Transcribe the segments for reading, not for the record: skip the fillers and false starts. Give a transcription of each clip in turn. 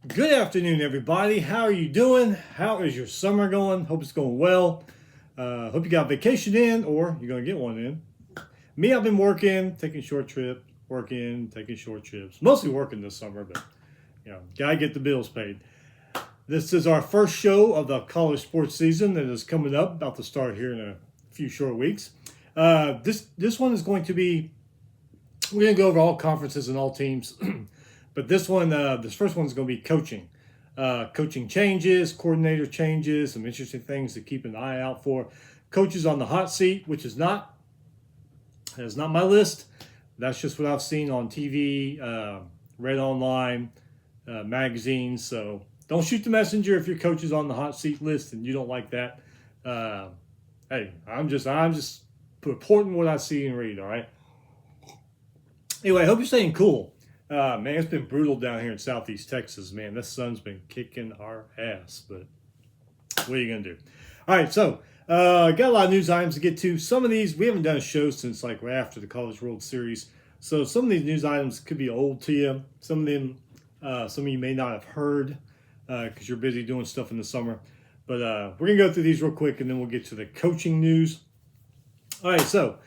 Good afternoon, everybody. How are you doing? How is your summer going? Hope it's going well. Hope you got vacation in, or you're gonna get one in. Me, I've been working, taking short trips, working, taking short trips. Mostly working this summer, but gotta get the bills paid. This is our first show of the college sports season that is coming up, about to start here in a few short weeks. This one is going to be. We're gonna go over all conferences and all teams. But this first one is going to be coaching. Coaching changes, coordinator changes, some interesting things to keep an eye out for. Coaches on the hot seat, which is not my list. That's just what I've seen on TV, read online, magazines. So don't shoot the messenger if your coach is on the hot seat list and you don't like that. Hey, I'm just reporting what I see and read. All right. Anyway, I hope you're staying cool. Man, it's been brutal down here in Southeast Texas, man. This sun's been kicking our ass, but what are you going to do? All right, so got a lot of news items to get to. Some of these, we haven't done a show since like right after the College World Series. So some of these news items could be old to you. Some of them, some of you may not have heard because you're busy doing stuff in the summer. But we're going to go through these real quick, and then we'll get to the coaching news. All right, so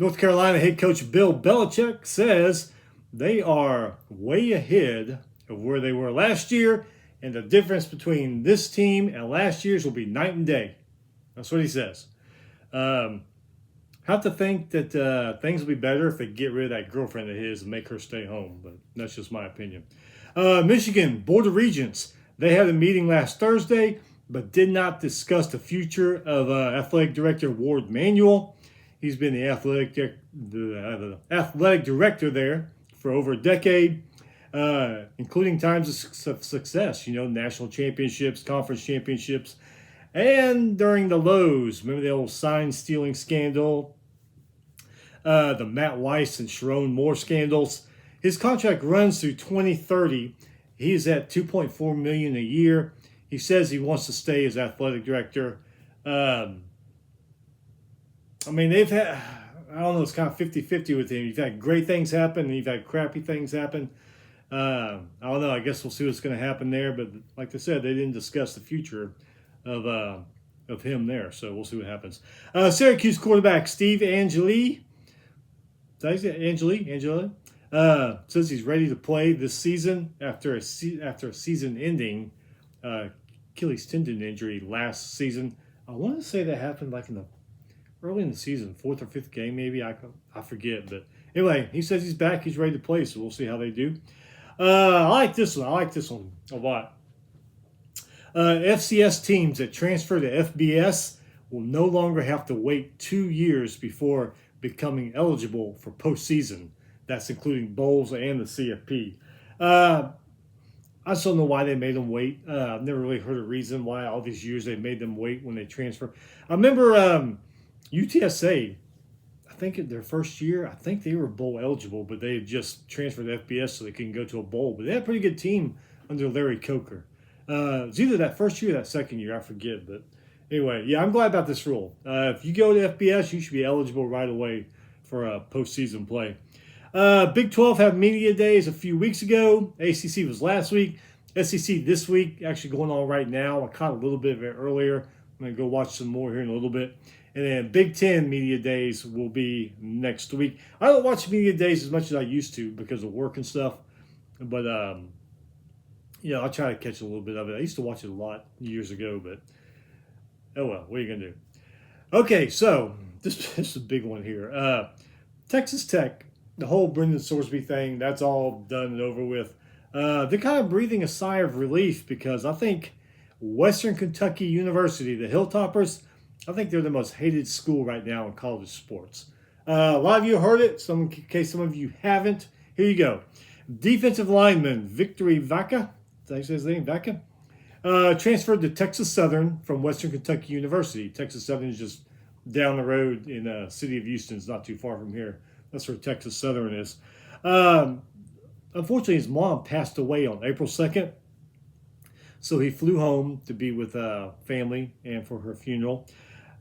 North Carolina head coach Bill Belichick says they are way ahead of where they were last year, and the difference between this team and last year's will be night and day. That's what he says. Have to think that things will be better if they get rid of that girlfriend of his and make her stay home, but that's just my opinion. Michigan Board of Regents, they had a meeting last Thursday, but did not discuss the future of athletic director Ward Manuel. He's been the athletic director there for over a decade, including times of success, national championships, conference championships, and during the lows. Remember the old sign stealing scandal, the Matt Weiss and Sharon Moore scandals. His contract runs through 2030. He's at $2.4 million a year. He says he wants to stay as athletic director. I mean, they've had, I don't know, it's kind of 50-50 with him. You've had great things happen, and you've had crappy things happen. I don't know. I guess we'll see what's going to happen there. But like I said, they didn't discuss the future of him there. So we'll see what happens. Syracuse quarterback Steve Angeli. Did I say Angeli? Says he's ready to play this season after a season-ending Achilles tendon injury last season. I want to say that happened like early in the season, 4th or 5th game maybe. I forget. But anyway, he says he's back. He's ready to play, so we'll see how they do. I like this one a lot. FCS teams that transfer to FBS will no longer have to wait 2 years before becoming eligible for postseason. That's including bowls and the CFP. I just don't know why they made them wait. I've never really heard a reason why all these years they made them wait when they transfer. I remember UTSA, I think in their first year, I think they were bowl eligible, but they had just transferred to FBS so they couldn't go to a bowl. But they had a pretty good team under Larry Coker. It was either that first year or that second year, I forget. But anyway, yeah, I'm glad about this rule. If you go to FBS, you should be eligible right away for postseason play. Big 12 had media days a few weeks ago. ACC was last week. SEC this week, actually going on right now. I caught a little bit of it earlier. I'm going to go watch some more here in a little bit. And then Big Ten media days will be next week. I don't watch media days as much as I used to because of work and stuff. But, I'll try to catch a little bit of it. I used to watch it a lot years ago, but oh well, what are you going to do? Okay, so this is a big one here. Texas Tech, the whole Brendan Sorsby thing, that's all done and over with. They're kind of breathing a sigh of relief because I think Western Kentucky University, the Hilltoppers, I think they're the most hated school right now in college sports. A lot of you heard it. In case some of you haven't, here you go. Defensive lineman Victory Vaca, did I say his name? Vaca? Transferred to Texas Southern from Western Kentucky University. Texas Southern is just down the road in the city of Houston. It's not too far from here. That's where Texas Southern is. Unfortunately, his mom passed away on April 2nd. So he flew home to be with family and for her funeral.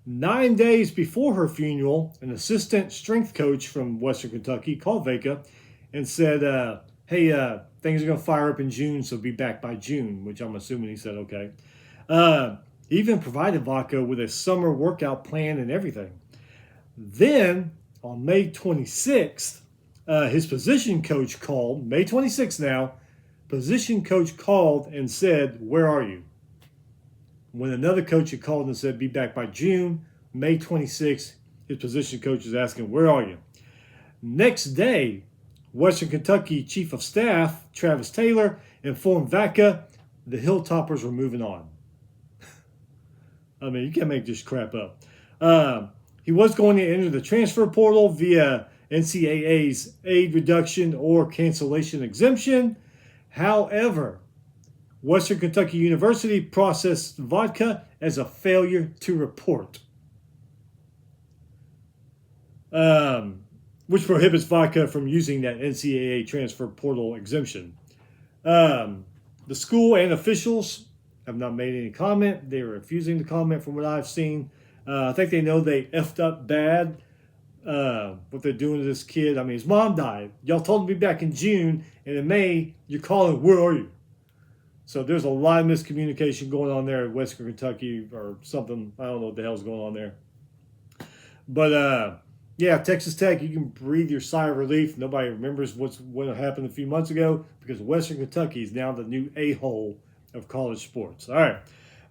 9 days before her funeral, an assistant strength coach from Western Kentucky called Vaca and said, hey, things are going to fire up in June, so be back by June, which I'm assuming he said okay. He even provided Vodka with a summer workout plan and everything. Then, on May 26th, his position coach called, May 26th now, position coach called and said, where are you? When another coach had called and said, be back by June, May 26th, his position coach is asking, where are you? Next day, Western Kentucky Chief of Staff, Travis Taylor, informed Vaca the Hilltoppers were moving on. I mean, you can't make this crap up. He was going to enter the transfer portal via NCAA's aid reduction or cancellation exemption. However, Western Kentucky University processed Vodka as a failure to report, which prohibits Vodka from using that NCAA transfer portal exemption. The school and officials have not made any comment. They are refusing to comment from what I've seen. I think they know they effed up bad, what they're doing to this kid. I mean, his mom died. Y'all told him to be back in June, and in May, you're calling, where are you? So there's a lot of miscommunication going on there at Western Kentucky or something. I don't know what the hell's going on there. But, yeah, Texas Tech, you can breathe your sigh of relief. Nobody remembers what happened a few months ago because Western Kentucky is now the new a-hole of college sports. All right.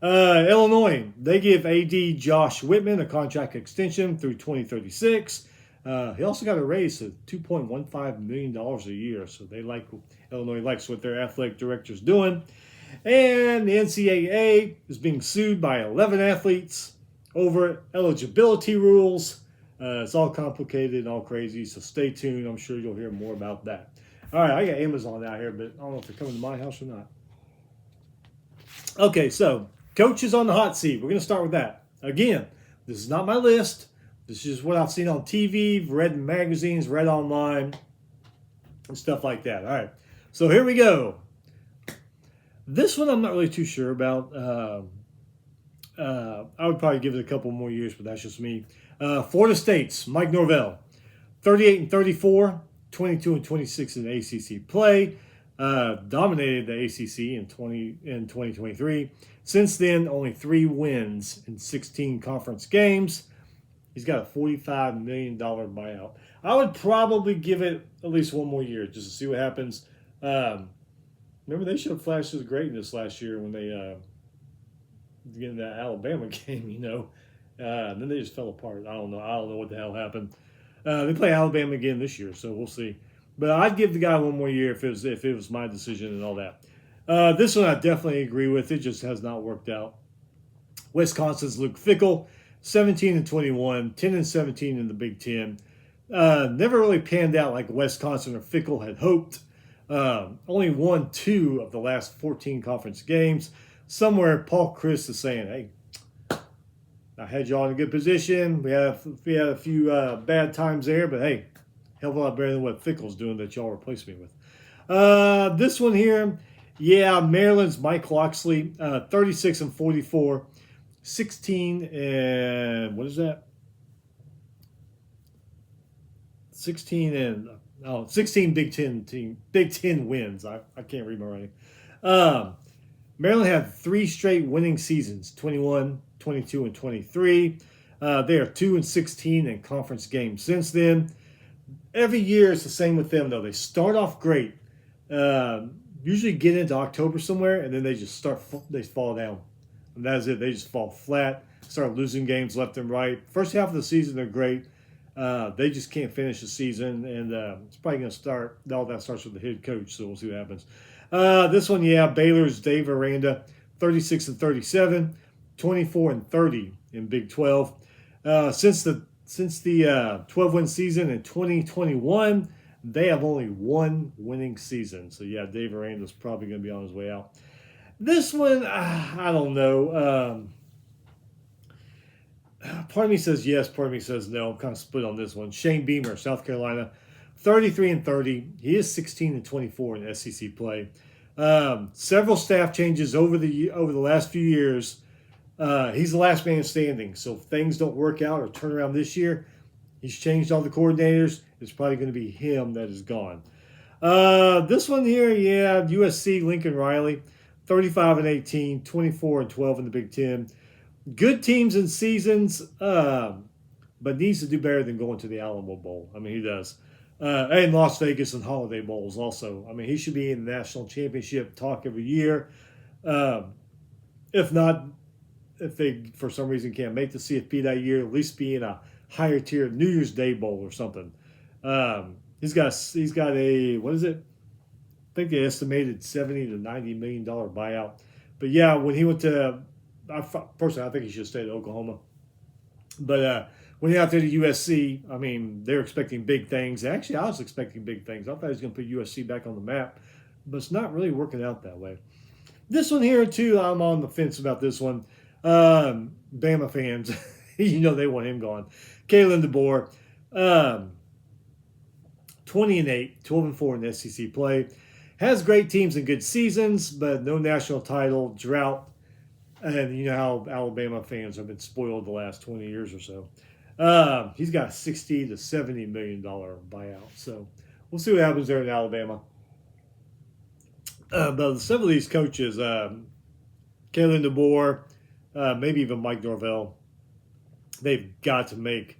Illinois, they give AD Josh Whitman a contract extension through 2036. He also got a raise to $2.15 million a year. So Illinois likes what their athletic director's doing. And the NCAA is being sued by 11 athletes over eligibility rules. It's all complicated and all crazy, so stay tuned. I'm sure you'll hear more about that. All right, I got Amazon out here, but I don't know if they're coming to my house or not. Okay, so coaches on the hot seat. We're going to start with that. Again, this is not my list. This is what I've seen on TV, read in magazines, read online, and stuff like that. All right, so here we go. This one I'm not really too sure about. I would probably give it a couple more years, but that's just me. Florida State's Mike Norvell, 38-34, 22-26 in ACC play. Dominated the ACC in 2023. Since then, only 3 wins in 16 conference games. He's got a $45 million buyout. I would probably give it at least one more year just to see what happens. Remember, they showed flashes of greatness last year when they get in that Alabama game, you know. Then they just fell apart. I don't know what the hell happened. They play Alabama again this year, so we'll see. But I'd give the guy one more year if it was my decision and all that. This one I definitely agree with. It just has not worked out. Wisconsin's Luke Fickell, 17-21, 10-17 in the Big Ten. Never really panned out like Wisconsin or Fickell had hoped. Only won 2 of the last 14 conference games. Somewhere Paul Chryst is saying, hey, I had y'all in a good position. We had a few bad times there, but hey, hell of a lot better than what Fickell's doing that y'all replaced me with. This one here, yeah, Maryland's Mike Locksley, 36-44, 16 and what is that? 16 Big Ten wins. I can't read my writing. Maryland had 3 straight winning seasons, 21, 22, and 23. They are 2-16 in conference games since then. Every year it's the same with them, though. They start off great, usually get into October somewhere, and then they just fall down. And that is it. They just fall flat, start losing games left and right. First half of the season, they're great. They just can't finish the season, and it's probably going to start. All that starts with the head coach, so we'll see what happens. This one, yeah, Baylor's Dave Aranda, 36-37, 24-30 in Big 12. Since the 12-win season in 2021, they have only 1 winning season. So yeah, Dave Aranda's probably going to be on his way out. This one, I don't know. Part of me says yes, part of me says no. I'm kind of split on this one. Shane Beamer, South Carolina, 33-30. He is 16-24 in SEC play. Several staff changes over the last few years. He's the last man standing. So if things don't work out or turn around this year, he's changed all the coordinators. It's probably going to be him that is gone. This one here, yeah, USC Lincoln Riley, 35 and 18, 24 and 12 in the Big Ten. Good teams and seasons, but needs to do better than going to the Alamo Bowl. I mean, he does. And Las Vegas and Holiday Bowls also. I mean, he should be in the national championship talk every year. If not, if they for some reason can't make the CFP that year, at least be in a higher tier New Year's Day Bowl or something. He's got a, what is it? I think they estimated $70 to $90 million buyout. But yeah, when he went to, personally, I think he should stay at Oklahoma. But when he got to the USC, I mean, they're expecting big things. Actually, I was expecting big things. I thought he was going to put USC back on the map, but it's not really working out that way. This one here, too, I'm on the fence about this one. Bama fans, you know they want him gone. Kalen DeBoer, 20 and 8, 12 and 4 in the SEC play. Has great teams and good seasons, but no national title, drought. And you know how Alabama fans have been spoiled the last 20 years or so. He's got a $60 to $70 million buyout. So we'll see what happens there in Alabama. But some of these coaches, Kalen DeBoer, maybe even Mike Norvell, they've got to make.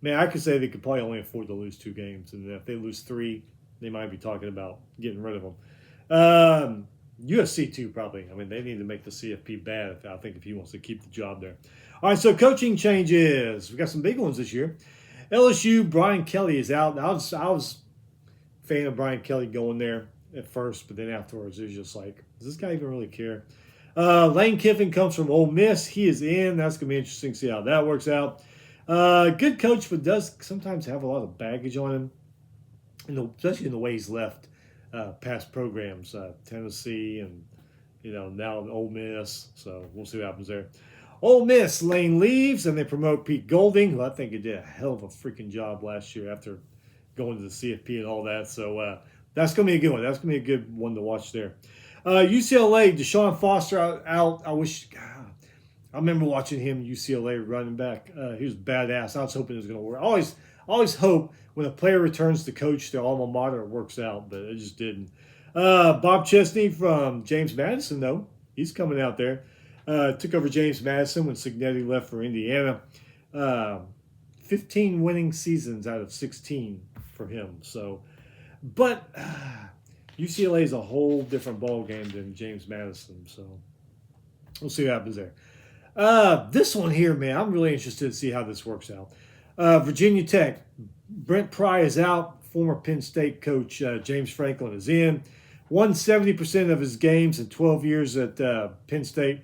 Man, I could say they could probably only afford to lose 2 games. And if they lose 3, they might be talking about getting rid of them. USC too, probably. I mean, they need to make the CFP bad, I think, if he wants to keep the job there. All right, so coaching changes. We got some big ones this year. LSU, Brian Kelly is out. I was a fan of Brian Kelly going there at first, but then afterwards, it was just like, does this guy even really care? Lane Kiffin comes from Ole Miss. He is in. That's going to be interesting to see how that works out. Good coach, but does sometimes have a lot of baggage on him, especially in the way he's left past programs, Tennessee and, now Ole Miss. So we'll see what happens there. Ole Miss, Lane leaves, and they promote Pete Golding, who I think he did a hell of a freaking job last year after going to the CFP and all that. So that's going to be a good one. That's going to be a good one to watch there. UCLA, Deshaun Foster out. I remember watching him, UCLA running back. He was badass. I was hoping it was going to work. Always hope when a player returns to coach their alma mater, it works out, but it just didn't. Bob Chesney from James Madison, though. He's coming out there. Took over James Madison when Cignetti left for Indiana. 15 winning seasons out of 16 for him. So, but UCLA is a whole different ball game than James Madison. So we'll see what happens there. This one here, man, I'm really interested to see how this works out. Virginia Tech, Brent Pry is out. Former Penn State coach James Franklin is in. Won 70% of his games in 12 years at Penn State.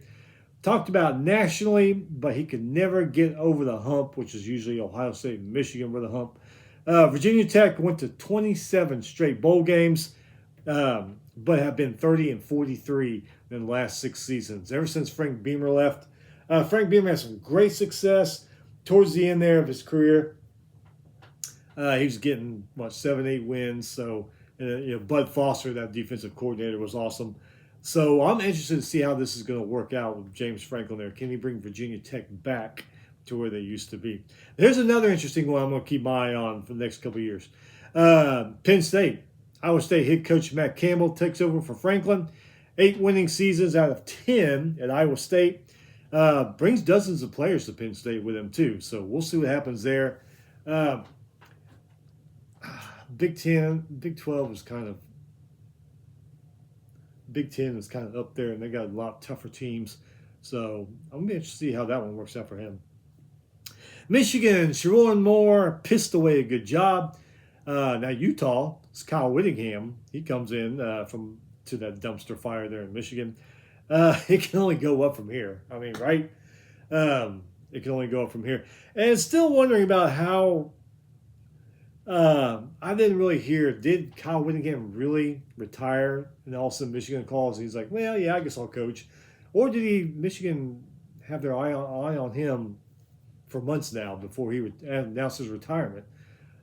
Talked about nationally, but he could never get over the hump, which is usually Ohio State and Michigan with a hump. Virginia Tech went to 27 straight bowl games, but have been 30 and 43 in the last 6 seasons. Ever since Frank Beamer left. Frank Beamer had some great success towards the end there of his career. He was getting, 7-8 wins. So, Bud Foster, that defensive coordinator, was awesome. So I'm interested to see how this is going to work out with James Franklin there. Can he bring Virginia Tech back to where they used to be? There's another interesting one I'm going to keep my eye on for the next couple of years. Penn State. Iowa State head coach Matt Campbell takes over for Franklin. 8 winning seasons out of 10 at Iowa State. Brings dozens of players to Penn State with him, too. So we'll see what happens there. Big 10, Big 12 is kind of, Big 10 is kind of up there, and they got a lot tougher teams. So I'm going to be interested to see how that one works out for him. Michigan, Sherrone Moore pissed away a good job. Now Utah, it's Kyle Whittingham. He comes in to that dumpster fire there in Michigan. It can only go up from here. I mean, right? It can only go up from here. And still wondering about how I didn't really hear, did Kyle Whittingham really retire? And all of a sudden Michigan calls and he's like, well, yeah, I guess I'll coach. Or did Michigan have their eye on him for months now before he would announce his retirement?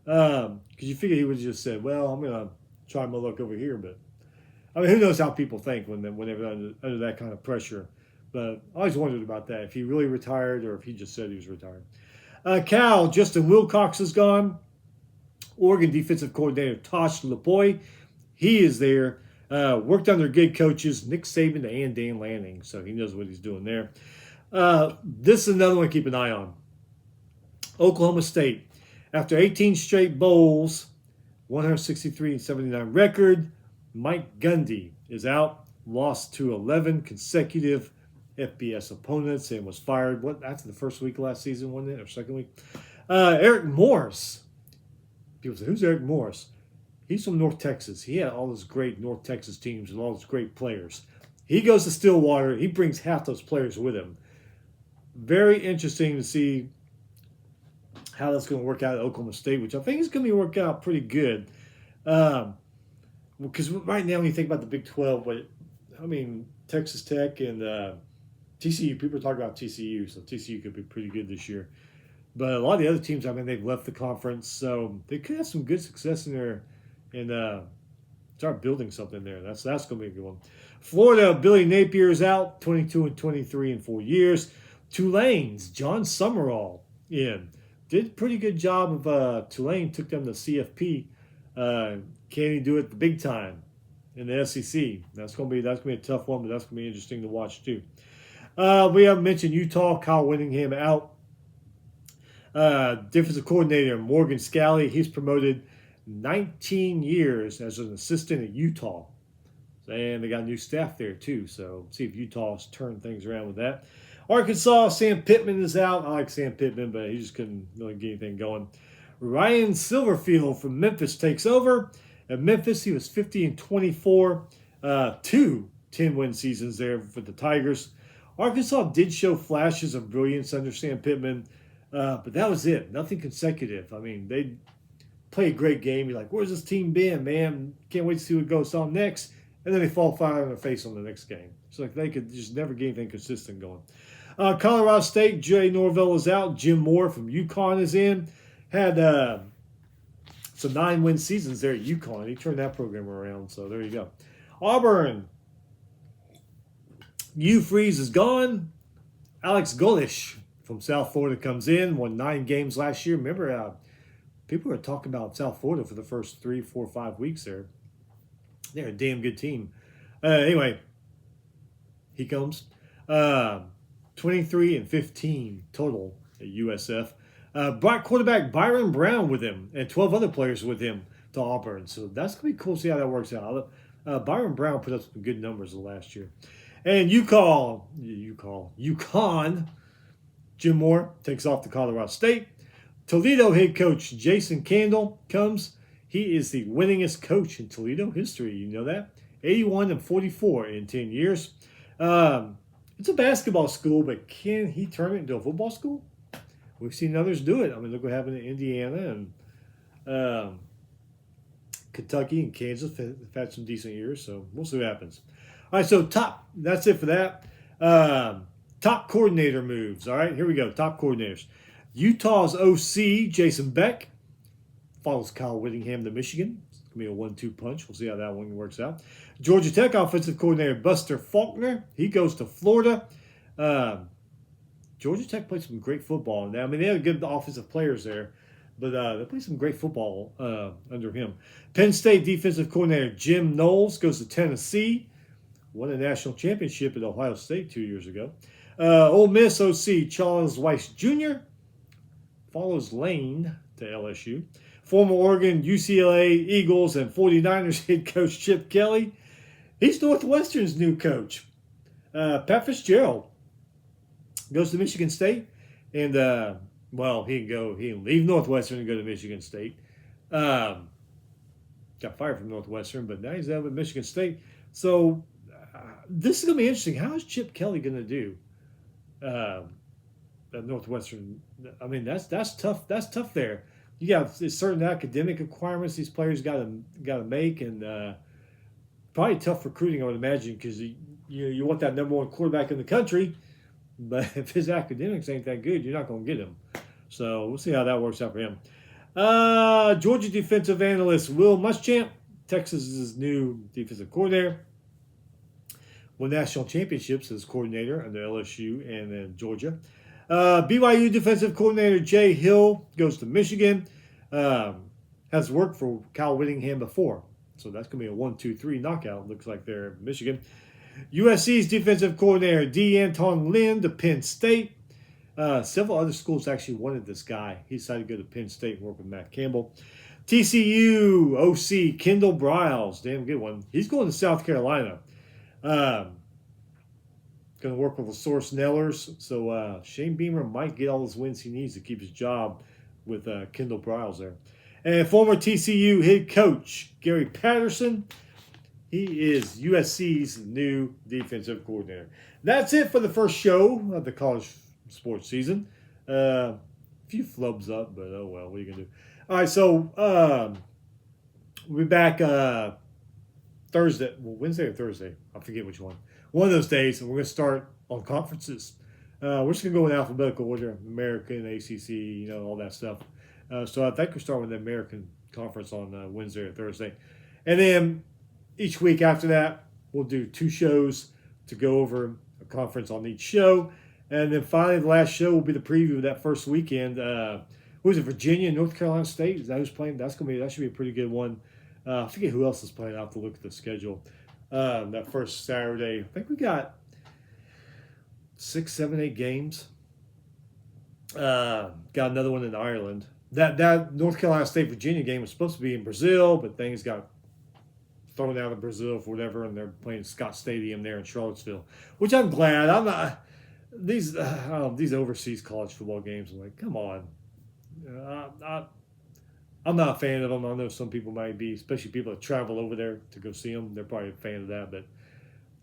Because you figure he would have just said, well, I'm going to try my luck over here. But, I mean, who knows how people think when they're under that kind of pressure. But I always wondered about that, if he really retired or if he just said he was retired. Cal, Justin Wilcox is gone. Oregon defensive coordinator Tosh Lupoi, he is there. Worked under good coaches Nick Saban and Dan Lanning, so he knows what he's doing there. This is another one to keep an eye on. Oklahoma State, after 18 straight bowls, 163-79 record, Mike Gundy is out, lost to 11 consecutive FBS opponents and was fired. After the first week of last season, wasn't it, or second week? Eric Morris. People say, who's Eric Morris? He's from North Texas. He had all those great North Texas teams and all those great players. He goes to Stillwater. He brings half those players with him. Very interesting to see how that's going to work out at Oklahoma State, which I think is going to work out pretty good. Because right now, when you think about the Big 12, Texas Tech and TCU, people are talking about TCU, so TCU could be pretty good this year. But a lot of the other teams, they've left the conference, so they could have some good success in there and start building something there. That's going to be a good one. Florida, Billy Napier is out, 22-23 in 4 years. Tulane's John Summerall in. Did a pretty good job of Tulane, took them to CFP. Can he do it the big time in the SEC? That's gonna be a tough one, but that's gonna be interesting to watch too. We haven't mentioned Utah. Kyle Whittingham out. Defensive coordinator Morgan Scalley. He's promoted 19 years as an assistant at Utah, and they got new staff there too. So see if Utah's turned things around with that. Arkansas, Sam Pittman is out. I like Sam Pittman, but he just couldn't really get anything going. Ryan Silverfield from Memphis takes over. At Memphis, he was 50-24, 2 10-win seasons there for the Tigers. Arkansas did show flashes of brilliance under Sam Pittman, but that was it. Nothing consecutive. They play a great game. You're like, where's this team been, man? Can't wait to see what goes on next. And then they fall flat on their face on the next game. It's like they could just never get anything consistent going. Colorado State, Jay Norvell is out. Jim Moore from UConn is in. Had some 9-win seasons there at UConn. He turned that program around, so there you go. Auburn, Hugh Freeze is gone. Alex Golish from South Florida comes in, won 9 games last year. Remember, people were talking about South Florida for the first 3, 4, 5 weeks there. They're a damn good team. Anyway, he comes. 23-15 total at USF. Brought quarterback Byron Brown with him and 12 other players with him to Auburn. So that's going to be cool to see how that works out. Byron Brown put up some good numbers last year. And UConn, Jim Moore takes off to Colorado State. Toledo head coach Jason Candle comes. He is the winningest coach in Toledo history. You know that? 81-44 in 10 years. It's a basketball school, but can he turn it into a football school? We've seen others do it. Look what happened in Indiana and Kentucky and Kansas have had some decent years, so we'll see what happens. All right, so that's it for that. Top coordinator moves. All right, here we go. Top coordinators. Utah's OC, Jason Beck, follows Kyle Whittingham to Michigan. It's going to be a 1-2 punch. We'll see how that one works out. Georgia Tech offensive coordinator Buster Faulkner. He goes to Florida. Georgia Tech played some great football. Now, they had good offensive players there, but they played some great football under him. Penn State defensive coordinator Jim Knowles goes to Tennessee. Won a national championship at Ohio State 2 years ago. Ole Miss OC Charles Weiss Jr. follows Lane to LSU. Former Oregon, UCLA, Eagles, and 49ers head coach Chip Kelly. He's Northwestern's new coach. Pat Fitzgerald goes to Michigan State. And, he can leave Northwestern and go to Michigan State. Got fired from Northwestern, but now he's out at Michigan State. So this is going to be interesting. How is Chip Kelly going to do at Northwestern? That's tough. That's tough there. You got certain academic requirements these players got to make, and probably tough recruiting, I would imagine, because you want that number 1 quarterback in the country, but if his academics ain't that good, you're not going to get him. So we'll see how that works out for him. Georgia defensive analyst Will Muschamp, Texas's new defensive coordinator, won national championships as coordinator under LSU and then Georgia. BYU defensive coordinator Jay Hill goes to Michigan. Had has worked for Kyle Whittingham before. So that's going to be a 1-2-3 knockout, looks like there in Michigan. USC's defensive coordinator, D'Anton Lynn, to Penn State. Several other schools actually wanted this guy. He decided to go to Penn State and work with Matt Campbell. TCU OC Kendall Briles, damn good one. He's going to South Carolina. Going to work with the Source Nellers. So Shane Beamer might get all his wins he needs to keep his job with Kendall Briles there. And former TCU head coach Gary Patterson. He is USC's new defensive coordinator. That's it for the first show of the college sports season. A few flubs up, but oh well, what are you going to do? All right, so we'll be back Thursday. Well, Wednesday or Thursday. I forget which one. One of those days, and we're going to start on conferences. We're just going to go in alphabetical order. American, ACC, all that stuff. So I think we're starting with the American Conference on Wednesday or Thursday. And then each week after that, we'll do 2 shows to go over a conference on each show. And then finally, the last show will be the preview of that first weekend. What was it, Virginia, North Carolina State? Is that who's playing? That should be a pretty good one. I forget who else is playing. I'll have to look at the schedule. That first Saturday, I think we got 6, 7, 8 games. Got another one in Ireland. That North Carolina State Virginia game was supposed to be in Brazil, but things got thrown out of Brazil for whatever, and they're playing at Scott Stadium there in Charlottesville, which I'm glad. I'm not these overseas college football games. I'm like, come on. I'm not a fan of them. I know some people might be, especially people that travel over there to go see them. They're probably a fan of that, but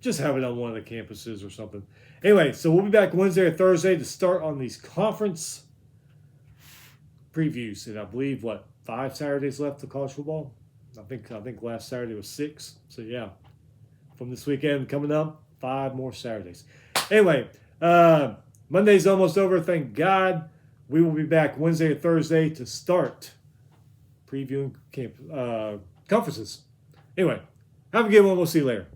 just have it on one of the campuses or something. Anyway, so we'll be back Wednesday or Thursday to start on these conference previews. And I believe, 5 Saturdays left of college football? I think last Saturday was 6. So, yeah, from this weekend coming up, 5 more Saturdays. Anyway, Monday's almost over, thank God. We will be back Wednesday or Thursday to start previewing conferences. Anyway, have a good one. We'll see you later.